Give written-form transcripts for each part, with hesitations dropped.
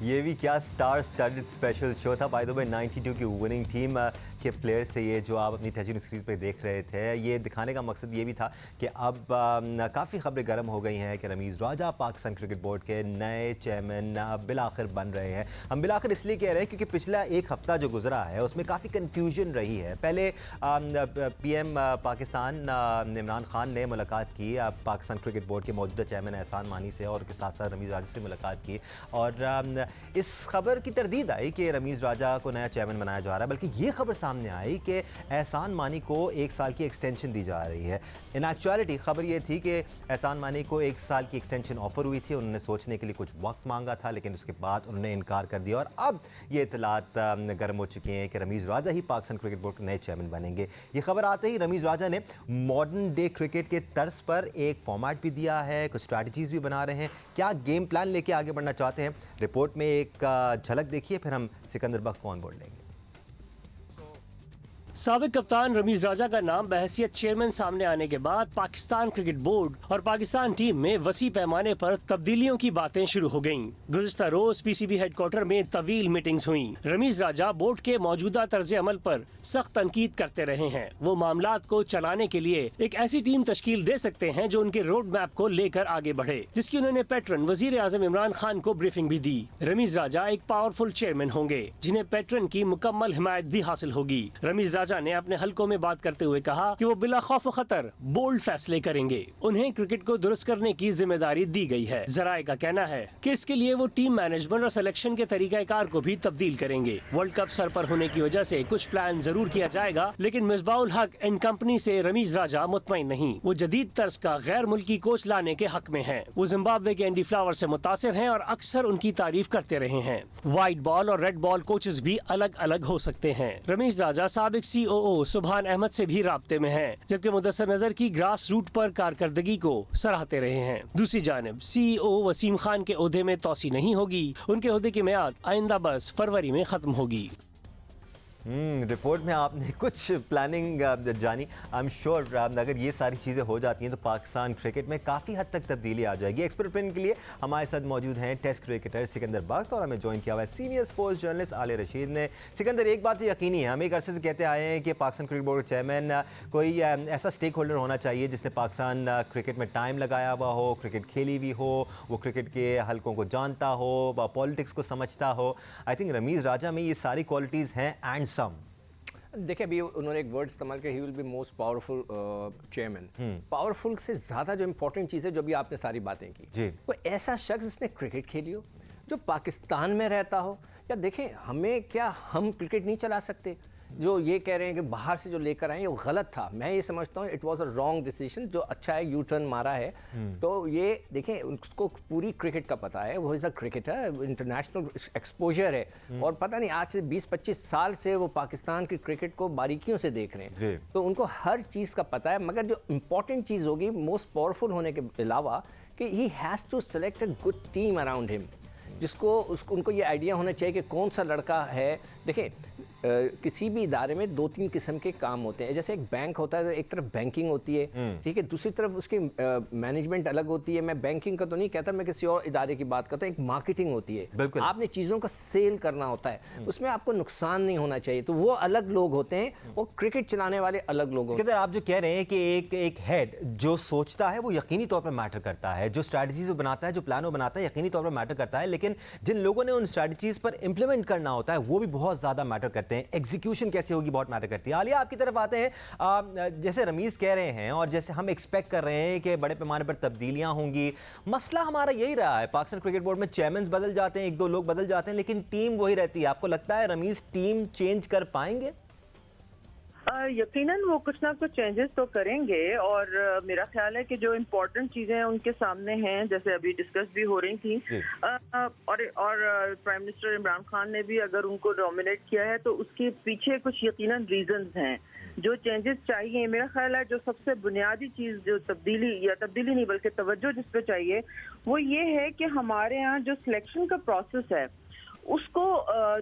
ये भी क्या स्टार स्टडेड स्पेशल शो था। बाय द वे 92 की विनिंग टीम के प्लेयर्स थे ये जो आप अपनी टचिंग स्क्रीन पे देख रहे थे। ये दिखाने का मकसद ये भी था कि अब काफ़ी खबरें गर्म हो गई हैं कि रमीज़ राजा पाकिस्तान क्रिकेट बोर्ड के नए चेयरमैन बिलाखिर बन रहे हैं। हम बिलाखिर इसलिए कह रहे हैं क्योंकि पिछला एक हफ्ता जो गुजरा है उसमें काफ़ी कन्फ्यूजन रही है। पहले PM पाकिस्तान इमरान खान ने मुलाकात की पाकिस्तान क्रिकेट बोर्ड के मौजूदा चेयरमैन एहसान मानी से और उसके साथ साथ रमीज़ राजा से मुलाकात की और इस खबर की तरदीद आई कि रमीज़ राजा को नया चेयरमैन बनाया जा रहा है। बल्कि ये खबर सामने आई कि एहसान मानी को 1 साल की एक्सटेंशन दी जा रही है। इन एक्चुअलिटी खबर ये थी कि एहसान मानी को 1 साल की एक्सटेंशन ऑफर हुई थी। उन्होंने सोचने के लिए कुछ वक्त मांगा था लेकिन उसके बाद उन्होंने इनकार कर दिया और अब ये इतलात गर्म हो चुकी हैं कि रमीज़ राजा ही पाकिस्तान क्रिकेट बोर्ड के नए चेयरमैन बनेंगे। ये खबर आते ही रमीज़ राजा ने मॉडर्न डे क्रिकेट के तर्ज पर एक फॉर्मेट भी दिया है, कुछ स्ट्रैटेजीज भी बना रहे हैं। क्या गेम प्लान लेके आगे बढ़ना चाहते हैं, रिपोर्ट में एक झलक देखिए, फिर हम सिकंदर बख्त को ऑन बोर्ड लेंगे। साबिक कप्तान रमीज़ राजा का नाम बहैसियत चेयरमैन सामने आने के बाद पाकिस्तान क्रिकेट बोर्ड और पाकिस्तान टीम में वसी पैमाने पर तब्दीलियों की बातें शुरू हो गयीं। गुज़िश्ता रोज PCB हेडक्वार्टर में तवील मीटिंग्स हुईं। रमीज़ राजा बोर्ड के मौजूदा तर्ज अमल पर सख्त तनकीद करते रहे हैं। वो मामलात को चलाने के लिए एक ऐसी टीम तश्कील दे सकते हैं जो उनके रोड मैप को लेकर आगे बढ़े, जिसकी उन्होंने पैटर्न वजीर आजम इमरान खान को ब्रीफिंग भी दी। रमीज़ राजा एक पावरफुल चेयरमैन होंगे जिन्हें पैटर्न की मुकम्मल हिमायत भी हासिल होगी। रमीज़ राजा ने अपने हलकों में बात करते हुए कहा कि वो बिला खौफ खतर बोल्ड फैसले करेंगे। उन्हें क्रिकेट को दुरुस्त करने की जिम्मेदारी दी गई है। जराए का कहना है कि इसके लिए वो टीम मैनेजमेंट और सिलेक्शन के तरीकाकार को भी तब्दील करेंगे। वर्ल्ड कप सर पर होने की वजह से कुछ प्लान जरूर किया जाएगा, लेकिन मिसबाउल हक एंड कंपनी से रमीज़ राजा मुतमईन नहीं। वो जदीद तर्ज का गैर मुल्की कोच लाने के हक में हैं। वो जिम्बाब्वे के एंडी फ्लावर से मुतासिर हैं और अक्सर उनकी तारीफ करते रहे हैं। व्हाइट बॉल और रेड बॉल कोचेस भी अलग अलग हो सकते हैं। रमीज़ राजा साबिक COO सुभान अहमद से भी राब्ते में हैं, जबकि मुदस्सर नजर की ग्रास रूट पर कारकर्दगी को सराहते रहे हैं। दूसरी जानिब CEO वसीम खान के ओहदे में तोसी नहीं होगी। उनके ओहदे की मियाद आइंदा बस फरवरी में खत्म होगी। रिपोर्ट में आपने कुछ प्लानिंग जानी। आई एम श्योर अगर ये सारी चीज़ें हो जाती हैं तो पाकिस्तान क्रिकेट में काफ़ी हद तक तब्दीली आ जाएगी। एक्सपेरिमेंट के लिए हमारे साथ मौजूद हैं टेस्ट क्रिकेटर सिकंदर बख्त और हमें ज्वाइन किया हुआ है सीनियर स्पोर्ट्स जर्नलिस्ट आले रशीद ने। सिकंदर, एक बात तो यकीनी है, हम एक अरसे से कहते आए हैं कि पाकिस्तान क्रिकेट बोर्ड के चेयरमैन कोई ऐसा स्टेक होल्डर होना चाहिए जिसने पाकिस्तान क्रिकेट में टाइम लगाया हुआ हो, क्रिकेट खेली हुई हो, वो क्रिकेट के हलकों को जानता हो, पॉलिटिक्स को समझता हो। आई थिंक रमीज़ राजा में ये सारी क्वालिटीज़ हैं एंड सम। देखिए, अभी उन्होंने एक वर्ड इस्तेमाल किया, he will be most powerful chairman. Powerful से ज़्यादा जो इंपॉर्टेंट चीज़ है, जो भी आपने सारी बातें की, वो ऐसा शख्स जिसने क्रिकेट खेली हो, जो पाकिस्तान में रहता हो। या देखें, हमें क्या, हम क्रिकेट नहीं चला सकते? जो ये कह रहे हैं कि बाहर से जो लेकर आए, वो गलत था। मैं ये समझता हूँ it was a wrong decision. जो अच्छा है, यू टर्न मारा है। तो ये देखें, उसको पूरी क्रिकेट का पता है, वो is a cricketer, international exposure है और पता नहीं आज से 20-25 साल से वो पाकिस्तान की क्रिकेट को बारीकियों से देख रहे हैं, तो उनको हर चीज़ का पता है। मगर जो इम्पॉर्टेंट चीज़ होगी, मोस्ट पावरफुल होने के अलावा, कि ही has to select a good team around him, जिसको उनको ये आइडिया होना चाहिए कि कौन सा लड़का है। देखें, किसी भी इदारे में 2-3 किस्म के काम होते हैं। जैसे एक बैंक होता है, तो एक तरफ बैंकिंग होती है, ठीक है, दूसरी तरफ उसकी मैनेजमेंट अलग होती है। मैं बैंकिंग का तो नहीं कहता, मैं किसी और इदारे की बात करता हूँ। एक मार्केटिंग होती है, आपने चीज़ों का सेल करना होता है, उसमें आपको नुकसान नहीं होना चाहिए। तो वो अलग लोग होते हैं, वो क्रिकेट चलाने वाले अलग लोग होते हैं। आप जो कह रहे हैं कि एक हेड जो सोचता है वो यकीनी तौर पर मैटर करता है, जो स्ट्रैटेजीज वो बनाता है, जो प्लान वो बनाता है, यकीनी तौर पर मैटर करता है, लेकिन जिन लोगों ने उन स्ट्रैटेजीज पर इंप्लीमेंट करना होता है वो भी बहुत ज़्यादा मैटर करते हैं। एग्जीक्यूशन कैसे होगी बहुत मैटर करती है। आलिया, आपकी तरफ आते हैं। जैसे रमीज़ कह रहे हैं और जैसे हम एक्सपेक्ट कर रहे हैं कि बड़े पैमाने पर तब्दीलियां होंगी, मसला हमारा यही रहा है। पाकिस्तान क्रिकेट बोर्ड में चेयरमैन बदल जाते हैं, 1-2 लोग बदल जाते हैं, लेकिन टीम वही रहती है। आपको लगता है रमीज़ टीम चेंज कर पाएंगे? यकीनन वो कुछ ना कुछ चेंजेस तो करेंगे और मेरा ख्याल है कि जो इम्पोर्टेंट चीज़ें उनके सामने हैं, जैसे अभी डिस्कस भी हो रही थी, और प्राइम मिनिस्टर इमरान खान ने भी अगर उनको नॉमिनेट किया है तो उसके पीछे कुछ यकीनन रीजंस हैं जो चेंजेस चाहिए। मेरा ख्याल है जो सबसे बुनियादी चीज़, जो तब्दीली नहीं बल्कि तवज्जो जिस पे चाहिए, वो ये है कि हमारे यहाँ जो सिलेक्शन का प्रोसेस है उसको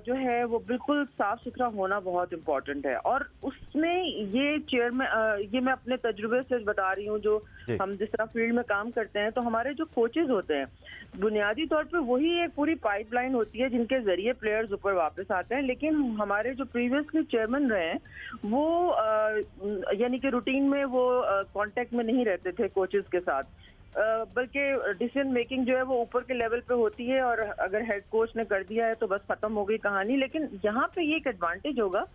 जो है वो बिल्कुल साफ सुथरा होना बहुत इम्पोर्टेंट है। और उसमें ये चेयरमैन, ये मैं अपने तजुर्बे से बता रही हूँ, जो हम जिस तरह फील्ड में काम करते हैं, तो हमारे जो कोचेज होते हैं बुनियादी तौर पे वही एक पूरी पाइपलाइन होती है जिनके जरिए प्लेयर्स ऊपर वापस आते हैं। लेकिन हमारे जो प्रीवियसली चेयरमैन रहे हैं वो यानी कि रूटीन में वो कांटेक्ट में नहीं रहते थे कोचेज के साथ, बल्कि डिसीजन मेकिंग जो है वो ऊपर के लेवल पे होती है, और अगर हेड कोच ने कर दिया है तो बस खत्म हो गई कहानी। लेकिन यहाँ पे ये एक एडवांटेज होगा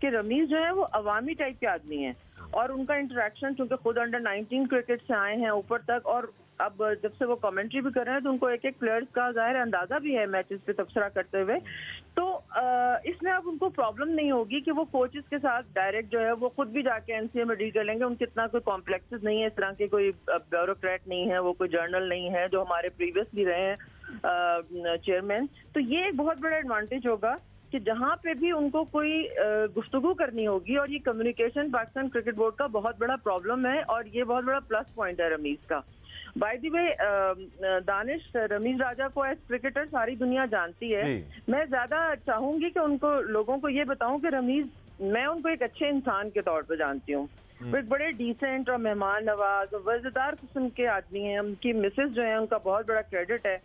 कि रमीज जो है वो अवामी टाइप के आदमी हैं, और उनका इंटरेक्शन चूंकि खुद अंडर 19 क्रिकेट से आए हैं ऊपर तक, और अब जब से वो कमेंट्री भी कर रहे हैं तो उनको एक एक प्लेयर्स का जाहिर अंदाजा भी है मैचेस पे तबसरा करते हुए। तो इसमें अब उनको प्रॉब्लम नहीं होगी कि वो कोचेस के साथ डायरेक्ट जो है वो खुद भी जाके एनसीए में डील कर लेंगे। उनके इतना कोई कॉम्प्लेक्सेस नहीं है, इस तरह के कोई ब्यूरोक्रेट नहीं है, वो कोई जर्नल नहीं है जो हमारे प्रीवियसली रहे हैं चेयरमैन। तो ये एक बहुत बड़ा एडवांटेज होगा कि जहाँ पे भी उनको कोई गुफ्तगू करनी होगी, और ये कम्युनिकेशन पाकिस्तान क्रिकेट बोर्ड का बहुत बड़ा प्रॉब्लम है, और ये बहुत बड़ा प्लस पॉइंट है रमीज का। By the way Danish, Ramiz Raja को एज क्रिकेटर सारी दुनिया जानती है। मैं ज्यादा चाहूंगी कि उनको लोगों को ये बताऊं कि रमीज, मैं उनको एक अच्छे इंसान के तौर पे जानती हूँ, वो एक बड़े डिसेंट और मेहमान नवाज और वजदार किस्म के आदमी हैं। उनकी मिसेस जो है उनका बहुत बड़ा क्रेडिट है,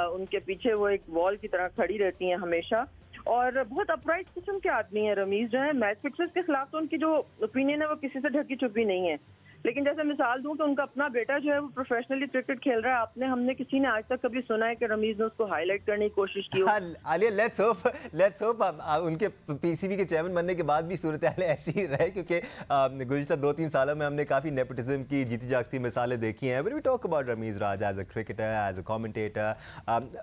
उनके पीछे वो एक वॉल की तरह खड़ी रहती हैं हमेशा, और बहुत अपराइट किस्म के आदमी हैं रमीज जो है। मैच फिक्सर्स के खिलाफ तो उनकी जो ओपिनियन है वो किसी से ढकी छुपी नहीं है। लेकिन जैसे मिसाल दूं तो उनका अपना बेटा जो है वो प्रोफेशनली क्रिकेट खेल रहा है। हमने किसी ने आज तक कभी सुना है कि रमीज ने उसको हाईलाइट करने की कोशिश की हो? आलिया, लेट्स होप उनके पीसीबी के चेयरमैन बनने के बाद भी सूरत हाल ऐसी ही रहे, क्योंकि गुज़िश्ता 2-3 सालों में हमने काफ़ी नेपोटिज्म की जीती जागती मिसालें देखी हैं। When we talk about Rameez Raja as a cricketer, as a commentator,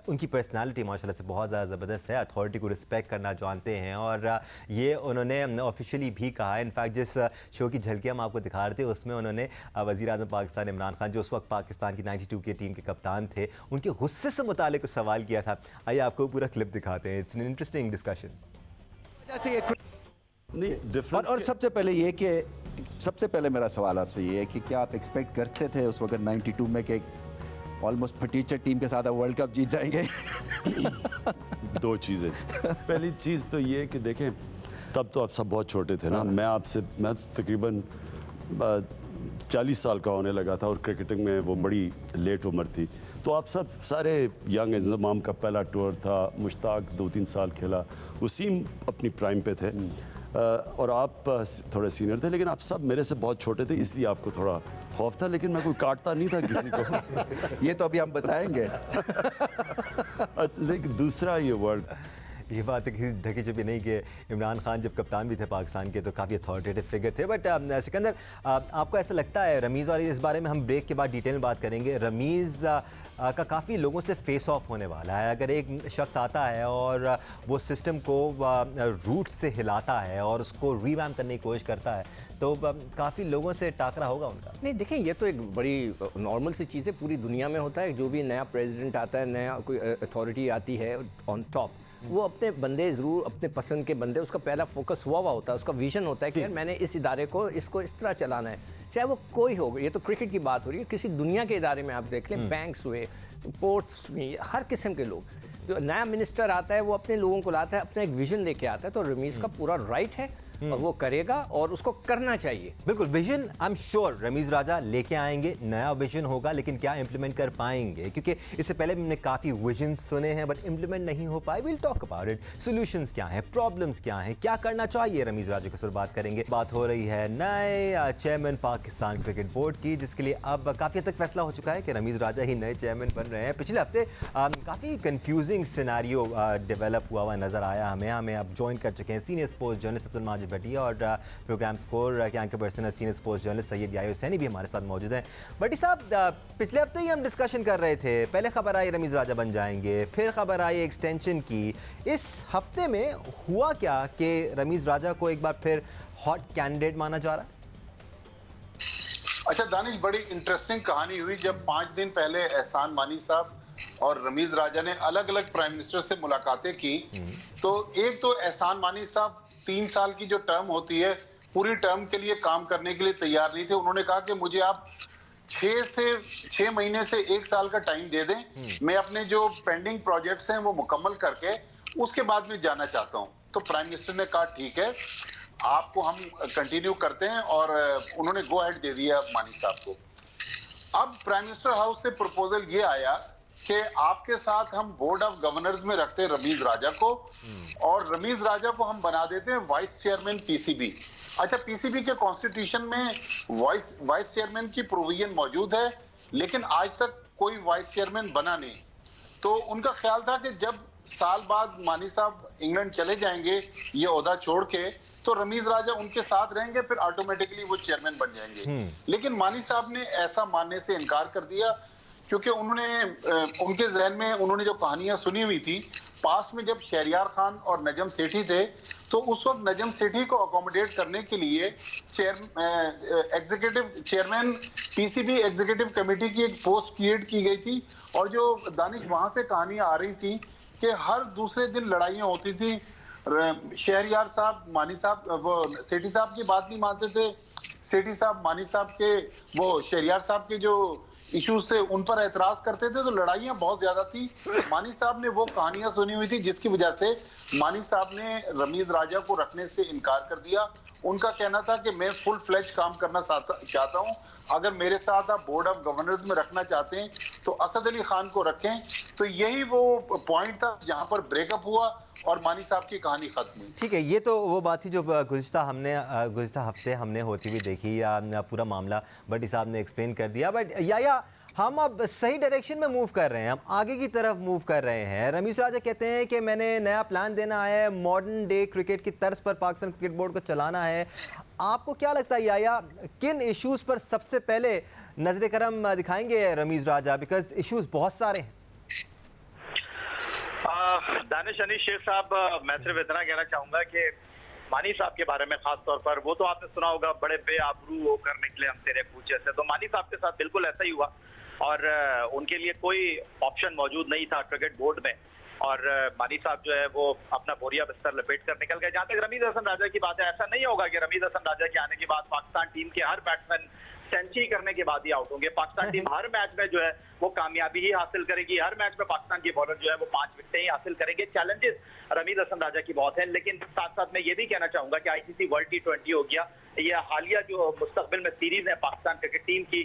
उनकी पर्सनैलिटी माशाल्लाह से बहुत ज़्यादा ज़बरदस्त है, अथॉरिटी को रिस्पेक्ट करना जानते हैं, और ये उन्होंने ऑफिशियली भी कहा है। इनफैक्ट जिस शो की झलकियाँ हम आपको दिखा रहे थे उसमें उन्होंने वज़ीर आज़म पाकिस्तान इमरान खान, जो उस वक्त पाकिस्तान की 92 की टीम के कप्तान थे, उनके गुस्से से मुतालिक सवाल किया था। आइए आपको पूरा क्लिप दिखाते हैं। It's an interesting discussion. और सबसे पहले ये कि सबसे पहले मेरा सवाल आपसे ये है कि क्या आप एक्सपेक्ट करते थे उस वक्त 92 में कि ऑलमोस्ट फटीचर टीम के साथ वर्ल्ड कप जीत जाएंगे? दो चीज़ें। पहली चीज़ तो ये कि देखें, तब तो आप सब बहुत छोटे थे ना। मैं तकरीबन 40 साल का होने लगा था, और क्रिकेटिंग में वो बड़ी लेट उम्र थी। तो आप सब सारे यंग, इंजमाम का पहला टूर था, मुश्ताक 2-3 साल खेला, वसीम अपनी प्राइम पे थे, और आप थोड़े सीनियर थे, लेकिन आप सब मेरे से बहुत छोटे थे, इसलिए आपको थोड़ा खौफ था। लेकिन मैं कोई काटता नहीं था किसी को। ये तो अभी हम बताएंगे। लेकिन दूसरा, ये वर्ल्ड, ये बात है ढकी छुपी नहीं कि इमरान खान जब कप्तान भी थे पाकिस्तान के तो काफ़ी अथॉरिटेटिव फिगर थे। बट सिकंदर, आपको ऐसा लगता है रमीज़, और इस बारे में हम ब्रेक के बाद डिटेल में बात करेंगे, रमीज़ का काफ़ी लोगों से फेस ऑफ होने वाला है? अगर एक शख्स आता है और वो सिस्टम को रूट से हिलाता है और उसको रीवैम्प करने की कोशिश करता है, तो काफ़ी लोगों से टाकरा होगा उनका। नहीं, देखिए, ये तो एक बड़ी नॉर्मल सी चीज़ है, पूरी दुनिया में होता है। जो भी नया प्रेसिडेंट आता है, नया कोई अथॉरिटी आती है ऑन टॉप, वो अपने बंदे ज़रूर, अपने पसंद के बंदे, उसका पहला फोकस हुआ होता है, उसका विजन होता है कि यार मैंने इस इदारे को, इसको इस तरह चलाना है, चाहे वो कोई हो। ये तो क्रिकेट की बात हो रही है, किसी दुनिया के इदारे में आप देख लें, बैंक्स हुए, पोर्ट्स में, हर किस्म के लोग, जो नया मिनिस्टर आता है वो अपने लोगों को लाता है, अपना एक विजन लेके आता है। तो रमीज़ का पूरा राइट है और वो करेगा, और उसको करना चाहिए। बिल्कुल, vision I am sure Ramiz Raja लेके आएंगे, नया विजन होगा, लेकिन क्या इंप्लीमेंट कर पाएंगे? क्योंकि इससे पहले हमने काफ़ी विजन सुने हैं बट इंप्लीमेंट नहीं हो पाए। Will talk about it. Solutions क्या हैं, प्रॉब्लम्स क्या हैं, क्या करना चाहिए रमीज़ राजा के साथ बात करेंगे। बात हो रही है नए चेयरमैन पाकिस्तान क्रिकेट बोर्ड की, जिसके लिए अब काफ़ी हद तक फैसला हो चुका है कि रमीज़ राजा ही नए चेयरमैन बन रहे हैं। पिछले हफ्ते काफ़ी कन्फ्यूजिंग सिनारियो डेवलप हुआ नज़र आया हमें अब ज्वाइन कर चुके हैं senior sports journalist Abdul Majid Bhatia, और प्रोग्राम स्कोर के anchor person senior sports journalist Syed Yahya Hussaini भी हमारे साथ मौजूद हैं। भट्टी साहब, पिछले हफ्ते ही हम डिस्कशन कर रहे थे, पहले खबर आई रमीज़ राजा बन जाएंगे, फिर खबर आई एक्सटेंशन की। इस हफ्ते में हुआ क्या कि रमीज़ राजा को एक बार फिर हॉट कैंडिडेट माना जा रहा है? अच्छा दानिश, बड़ी इंटरेस्टिंग कहानी हुई जब 5 दिन पहले एहसान मानी साहब और रमीज़ राजा ने अलग अलग प्राइम मिनिस्टर से मुलाकातें की। तो एक तो एहसान मानी साहब 3 साल की जो टर्म होती है, पूरी टर्म के लिए काम करने के लिए तैयार नहीं थे। उन्होंने कहा कि मुझे आप 6 महीने से 1 साल का टाइम दे दें, मैं अपने जो पेंडिंग प्रोजेक्ट्स हैं वो मुकम्मल करके उसके बाद में जाना चाहता हूं। तो प्राइम मिनिस्टर ने कहा ठीक है, आपको हम कंटिन्यू करते हैं, और उन्होंने गो हेड दे दिया मानी साहब को। अब प्राइम मिनिस्टर हाउस से प्रपोजल ये आया कि आपके साथ हम बोर्ड ऑफ गवर्नर्स में रखते हैं रमीज राजा को, और रमीज राजा को हम बना देते हैं वाइस चेयरमैन पीसीबी। अच्छा, पीसीबी के कॉन्स्टिट्यूशन में वाइस चेयरमैन की प्रोविजन मौजूद है, लेकिन आज तक कोई वाइस चेयरमैन बना नहीं। तो उनका ख्याल था कि जब साल बाद मानी साहब इंग्लैंड चले जाएंगे ये ओहदा छोड़ के, तो रमीज राजा उनके साथ रहेंगे, फिर ऑटोमेटिकली वो चेयरमैन बन जाएंगे। लेकिन मानी साहब ने ऐसा मानने से इनकार कर दिया, क्योंकि उनके जहन में उन्होंने जो कहानियां सुनी हुई थी, पास में जब शहरियार खान और नजम सेठी थे, तो उस वक्त नजम सेठी को अकोमोडेट करने के लिए executive chairman PCB executive committee की एक पोस्ट क्रिएट की गई थी। और जो दानिश वहां से कहानियां आ रही थी कि हर दूसरे दिन लड़ाइयां होती थी, शहरियार साहब मानी साहब वो सेठी साहब की बात नहीं मानते थे, सेठी साहब मानी साहब के वो शहरियार साहब के जो इश्यूज से उन पर एतराज करते थे, तो लड़ाइयां बहुत ज्यादा थी। मानी साहब ने वो कहानियां सुनी हुई थी, जिसकी वजह से मानी साहब ने रमीज राजा को रखने से इनकार कर दिया। उनका कहना था कि मैं फुल फ्लेज काम करना चाहता हूं, अगर मेरे साथ आप बोर्ड ऑफ गवर्नर्स में रखना चाहते हैं तो असद अली खान को रखें। तो यही वो पॉइंट था जहां पर ब्रेकअप हुआ और मानी साहब की कहानी खत्म हुई। ठीक है, ये तो वो बात थी जो गुज़िश्ता हफ्ते हमने होती हुई देखी, या पूरा मामला बट साहब ने एक्सप्लेन कर दिया। बट या हम अब सही डायरेक्शन में मूव कर रहे हैं, हम आगे की तरफ मूव कर रहे हैं। रमीज राजा कहते हैं कि मैंने नया प्लान देना है, मॉडर्न डे क्रिकेट की तर्ज पर पाकिस्तान क्रिकेट बोर्ड को चलाना है। आपको क्या लगता है या किन इश्यूज़ पर सबसे पहले नजर करम दिखाएंगे रमीज राजा, बिकॉज इश्यूज़ बहुत सारे हैं? दानिश अनीस शेख साहब, मैं सिर्फ इतना कहना चाहूंगा कि मानी साहब के बारे में खास तौर पर, वो तो आपने सुना होगा बड़े बेआबरू होकर निकले हम तेरे पूछे से, तो मानी साहब के साथ बिल्कुल ऐसा ही हुआ। और उनके लिए कोई ऑप्शन मौजूद नहीं था क्रिकेट बोर्ड में, और मानी साहब जो है वो अपना बोरिया बिस्तर लपेट कर निकल गए। जहां तक रमीज हसन राजा की बात है, ऐसा नहीं होगा कि रमीज हसन राजा के आने के बाद पाकिस्तान टीम के हर बैट्समैन सेंचुरी करने के बाद ही आउट होंगे। पाकिस्तान टीम हर मैच में जो है वो कामयाबी ही हासिल करेगी, हर मैच में पाकिस्तान के बॉलर जो है वो 5 विकेटें ही हासिल करेंगे। चैलेंजेस रमीज हसन राजा की बहुत है, लेकिन साथ साथ मैं ये भी कहना चाहूंगा कि आईसीसी वर्ल्ड T20 हो गया, ये हालिया जो मुस्तकबिल में सीरीज है पाकिस्तान क्रिकेट टीम की,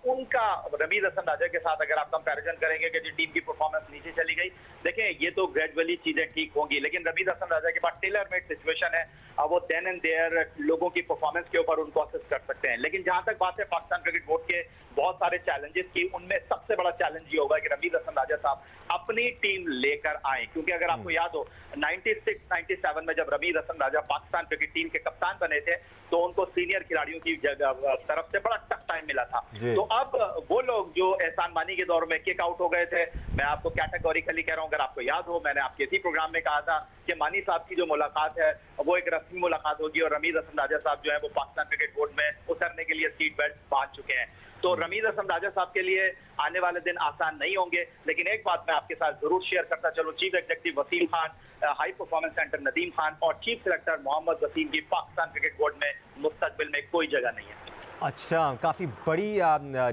उनका रमीज हसन राजा के साथ अगर आप कंपैरिजन करेंगे कि जो टीम की परफॉर्मेंस नीचे चली गई, देखें ये तो ग्रेजुअली चीजें ठीक होंगी, लेकिन रमीज हसन राजा के पास टेलर मेड सिचुएशन है, वो देन एंड देयर लोगों की परफॉर्मेंस के ऊपर उनको असेस कर सकते हैं। लेकिन जहां तक बात है पाकिस्तान क्रिकेट बोर्ड के बहुत सारे चैलेंजेस की, उनमें सबसे बड़ा चैलेंज ये होगा कि रमीज हसन राजा साहब अपनी टीम लेकर आए, क्योंकि अगर आपको याद हो 96-97 में जब रमीज हसन राजा पाकिस्तान क्रिकेट टीम के कप्तान बने थे, तो उनको सीनियर खिलाड़ियों की तरफ से बड़ा टफ टाइम मिला था। तो अब वो लोग जो एहसान मानी के दौर में किक आउट हो गए थे, मैं आपको कैटेगोरिकली कह रहा हूं, अगर आपको याद हो मैंने आपके इसी प्रोग्राम में कहा था कि मानी साहब की जो मुलाकात है वो एक रस्मी मुलाकात होगी, और रमीज हसन राजा साहब जो है वो पाकिस्तान क्रिकेट बोर्ड में उतरने के लिए सीट बेल्ट बांध चुके हैं। तो रमीज हसन राजा साहब के लिए आने वाले दिन आसान नहीं होंगे, लेकिन एक बात मैं आपके साथ जरूर शेयर करता चलूं, chief executive Wasim Khan, high performance centre Nadeem Khan और चीफ सेलेक्टर मोहम्मद वसीम की पाकिस्तान क्रिकेट बोर्ड में मुस्तकबिल में कोई जगह नहीं है। अच्छा, काफ़ी बड़ी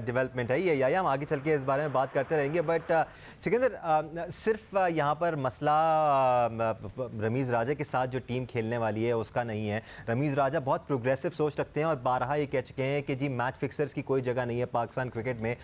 डेवलपमेंट है ये, या हम आगे चल के इस बारे में बात करते रहेंगे। बट सिकंदर, सिर्फ यहाँ पर मसला रमीज़ राजा के साथ जो टीम खेलने वाली है उसका नहीं है। रमीज़ राजा बहुत प्रोग्रेसिव सोच रखते हैं और बारहा ये कह चुके हैं कि जी मैच फिक्सर्स की कोई जगह नहीं है पाकिस्तान क्रिकेट में।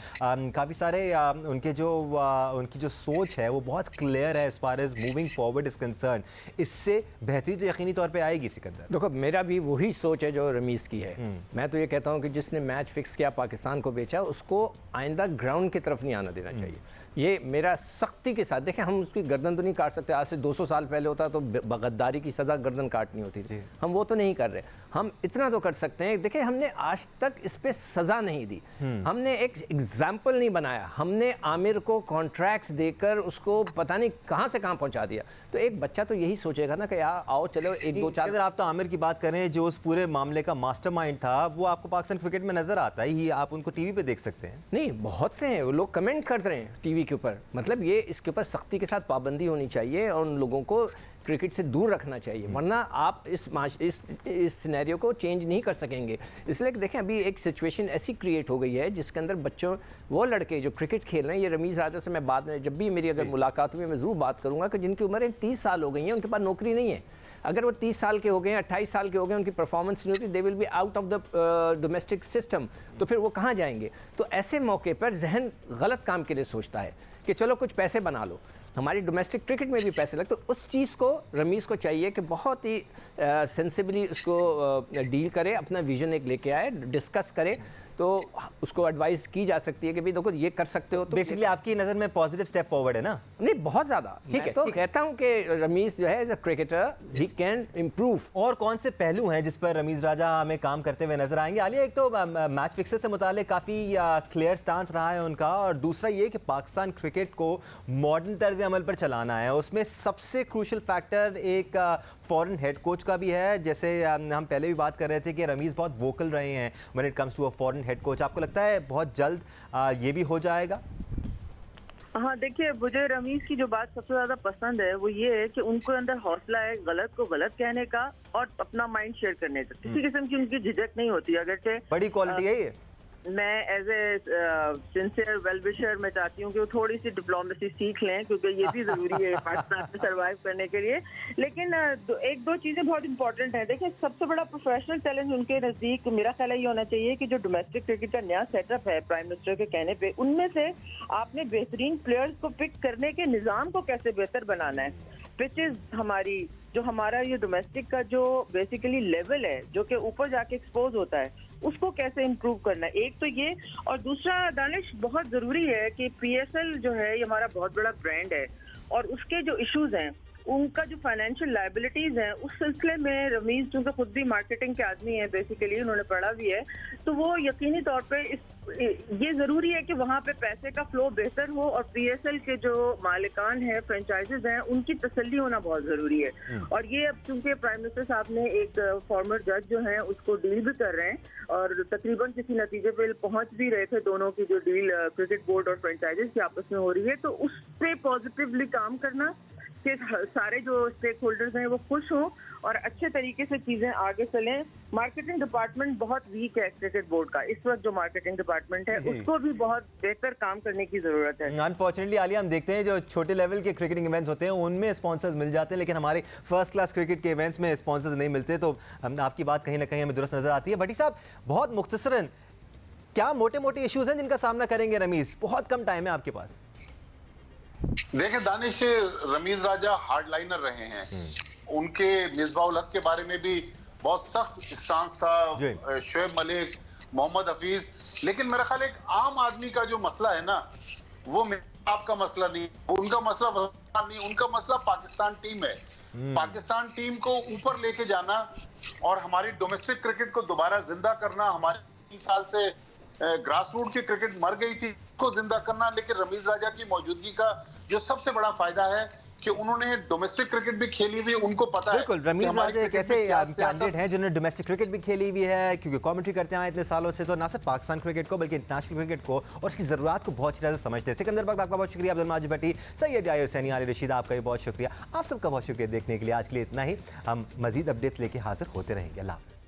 काफ़ी सारे उनकी जो सोच है वो बहुत क्लियर है as far as moving forward is concern. इससे बेहतरी तो यकीनी तौर पर आएगी। सिकंदर, देखो मेरा भी वही सोच है जो रमीज़ की है। मैं तो ये कहता हूँ कि जिसने मैच फिक्स किया पाकिस्तान को बेचा, उसको आइंदा ग्राउंड की तरफ नहीं आना देना चाहिए। ये मेरा सख्ती के साथ, देखें हम उसकी गर्दन तो नहीं काट सकते, आज से 200 साल पहले होता तो गद्दारी की सज़ा गर्दन काटनी होती थी, हम वो तो नहीं कर रहे। हम इतना तो कर सकते हैं, देखिए हमने आज तक इस पे सज़ा नहीं दी, हमने एक एग्जाम्पल नहीं बनाया, हमने आमिर को कॉन्ट्रैक्ट्स देकर उसको पता नहीं कहाँ से कहाँ पहुँचा दिया। तो एक बच्चा तो यही सोचेगा ना कि यार आओ चलो 1-2-4। आप तो आमिर की बात कर रहे हैं जो उस पूरे मामले का मास्टरमाइंड था, वो आपको पाकिस्तान क्रिकेट में नजर आता ही, आप उनको टीवी पे देख सकते हैं। नहीं, बहुत से हैं वो लोग कमेंट करते हैं टीवी के ऊपर, मतलब ये इसके ऊपर सख्ती के साथ पाबंदी होनी चाहिए और उन लोगों को क्रिकेट से दूर रखना चाहिए, वरना आप इस सिनेरियो को चेंज नहीं कर सकेंगे। इसलिए देखें अभी एक सिचुएशन ऐसी क्रिएट हो गई है जिसके अंदर बच्चों, वो लड़के जो क्रिकेट खेल रहे हैं, ये रमीज़ राजा से मैं बाद में जब भी मेरी अगर मुलाकात हुई मैं ज़रूर बात करूँगा कि जिनकी उम्र 30 साल हो गई है, उनके पास नौकरी नहीं है। अगर वो 30 साल के हो गए, 28 साल के हो गए, उनकी परफॉर्मेंस नहीं होती, they will be out of the domestic system, तो फिर वो कहाँ जाएंगे? तो ऐसे मौके पर जहन गलत काम के लिए सोचता है कि चलो कुछ पैसे बना लो, हमारी डोमेस्टिक क्रिकेट में भी पैसे लगते। तो उस चीज़ को रमीज़ को चाहिए कि बहुत ही सेंसिबली उसको डील करे, अपना विजन एक लेके आए, डिस्कस करे, तो उसको एडवाइस की जा सकती है कि भाई देखो ये कर सकते हो। तो बेसिकली आपकी नज़र में पॉजिटिव स्टेप फॉरवर्ड है ना? नहीं, बहुत ज़्यादा। मैं तो कहता हूँ कि रमीज़ जो है as a cricketer he can improve. और कौन से पहलू हैं जिस पर रमीज़ राजा हमें काम करते हुए नजर आएंगे? आलिया, एक तो मैच फिक्सर से मुतालिक काफ़ी क्लियर स्टांस रहा है उनका, और दूसरा ये कि पाकिस्तान क्रिकेट को मॉडर्न तर्ज अमल पर चलाना है। उसमें सबसे क्रूशल फैक्टर एक फॉरेन हेड कोच का भी है। जैसे हम पहले भी बात कर रहे थे कि रमीज़ बहुत वोकल रहे हैं when it comes to a foreign head coach. आपको लगता है बहुत जल्द ये भी हो जाएगा? हाँ, देखिए, मुझे रमीज़ की जो बात सबसे ज्यादा पसंद है वो ये है कि उनको अंदर हौसला है गलत को गलत कहने का और अपना माइंड शेयर करने का। किसी किस्म की उनकी झिझक नहीं होती। अगर बड़ी क्वालिटी है ये। मैं as a sincere well wisher मैं चाहती हूँ कि वो थोड़ी सी डिप्लोमेसी सीख लें, क्योंकि ये भी ज़रूरी है पाकिस्तान में सर्वाइव करने के लिए। लेकिन एक दो चीज़ें बहुत इंपॉर्टेंट हैं। देखिए, सबसे बड़ा प्रोफेशनल चैलेंज उनके नज़दीक मेरा ख्याल ये होना चाहिए कि जो डोमेस्टिक क्रिकेट का नया सेटअप है प्राइम मिनिस्टर के कहने पे, उनमें से आपने बेहतरीन प्लेयर्स को पिक करने के निज़ाम को कैसे बेहतर बनाना है। पिचेस हमारी, जो हमारा ये डोमेस्टिक का जो बेसिकली लेवल है जो कि ऊपर जाके एक्सपोज होता है, उसको कैसे इम्प्रूव करना है। एक तो ये, और दूसरा दानिश बहुत ज़रूरी है कि PSL जो है ये हमारा बहुत बड़ा ब्रांड है, और उसके जो इश्यूज हैं, उनका जो फाइनेंशियल लाइबिलिटीज हैं, उस सिलसिले में रमीज़ चूँकि खुद भी मार्केटिंग के आदमी है, बेसिकली उन्होंने पढ़ा भी है, तो वो यकीनी तौर पे ये ज़रूरी है कि वहाँ पे पैसे का फ्लो बेहतर हो, और PSL के जो मालिकान हैं, फ्रेंचाइजेज हैं, उनकी तसल्ली होना बहुत ज़रूरी है। और ये अब चूँकि प्राइम मिनिस्टर साहब ने एक फॉर्मर जज जो हैं उसको डील भी कर रहे हैं, और तकरीबन किसी नतीजे पे पहुँच भी रहे थे। दोनों की जो डील क्रिकेट बोर्ड और फ्रेंचाइजेज की आपस में हो रही है, तो उस पर पॉजिटिवली काम करना कि सारे जो स्टेक होल्डर्स हैं वो खुश हों और अच्छे तरीके से चीज़ें आगे चलें। मार्केटिंग डिपार्टमेंट बहुत वीक है क्रिकेट बोर्ड का इस वक्त। जो मार्केटिंग डिपार्टमेंट है उसको भी बहुत बेहतर काम करने की ज़रूरत है। अनफॉर्चुनेटली आलिया, हम देखते हैं जो छोटे लेवल के क्रिकेटिंग इवेंट्स होते हैं उनमें स्पॉन्सर्स मिल जाते हैं, लेकिन हमारे फर्स्ट क्लास क्रिकेट के इवेंट्स में स्पॉन्सर्स नहीं मिलते। तो आपकी बात कहीं ना कहीं हमें दुरुस्त नजर आती है। भट्टी साहब, बहुत मुख्तसरन क्या मोटे मोटे इशूज़ हैं जिनका सामना करेंगे रमीज़? बहुत कम टाइम है आपके पास। देखिए दानिश, रमीज राजा हार्डलाइनर रहे हैं। उनके मिसबाउल हक के बारे में भी बहुत सख्त स्टांस था, शोएब मलिक, मोहम्मद हफीज। लेकिन मेरा ख्याल एक आम आदमी का जो मसला है ना, वो आपका मसला नहीं, उनका मसला नहीं, उनका मसला पाकिस्तान टीम है। पाकिस्तान टीम को ऊपर लेके जाना और हमारी डोमेस्टिक क्रिकेट को दोबारा जिंदा करना। हमारे 3 साल से ग्रास रूट की क्रिकेट मर गई थी, को जिंदा करना। लेकिन रमीज राजा की मौजूदगी का जो सबसे बड़ा फायदा है कि उन्होंने डोमेस्टिक क्रिकेट भी खेली हुई, उनको पता है। बिल्कुल, रमीज राजा एक ऐसे कैंडिडेट हैं जिन्होंने डोमेस्टिक क्रिकेट भी खेली हुई है, क्योंकि कमेंट्री करते हैं इतने सालों से, तो ना सिर्फ पाकिस्तान क्रिकेट को बल्कि इंटरनेशनल क्रिकेट को और उसकी ज़रूरत को बहुत अच्छी तरह से समझते हैं। सिकंदर बख्त, आपका बहुत शुक्रिया। अब्दुल माजिद भट्टी, सैयद याहिया हुसैनी, आली रशीद, आपका भी बहुत शुक्रिया। आप सबका बहुत शुक्रिया देखने के लिए। आज के लिए इतना ही। हम मजीद अपडेट्स लेके हाजिर होते रहेंगे। अल्लाह हाफ़िज़।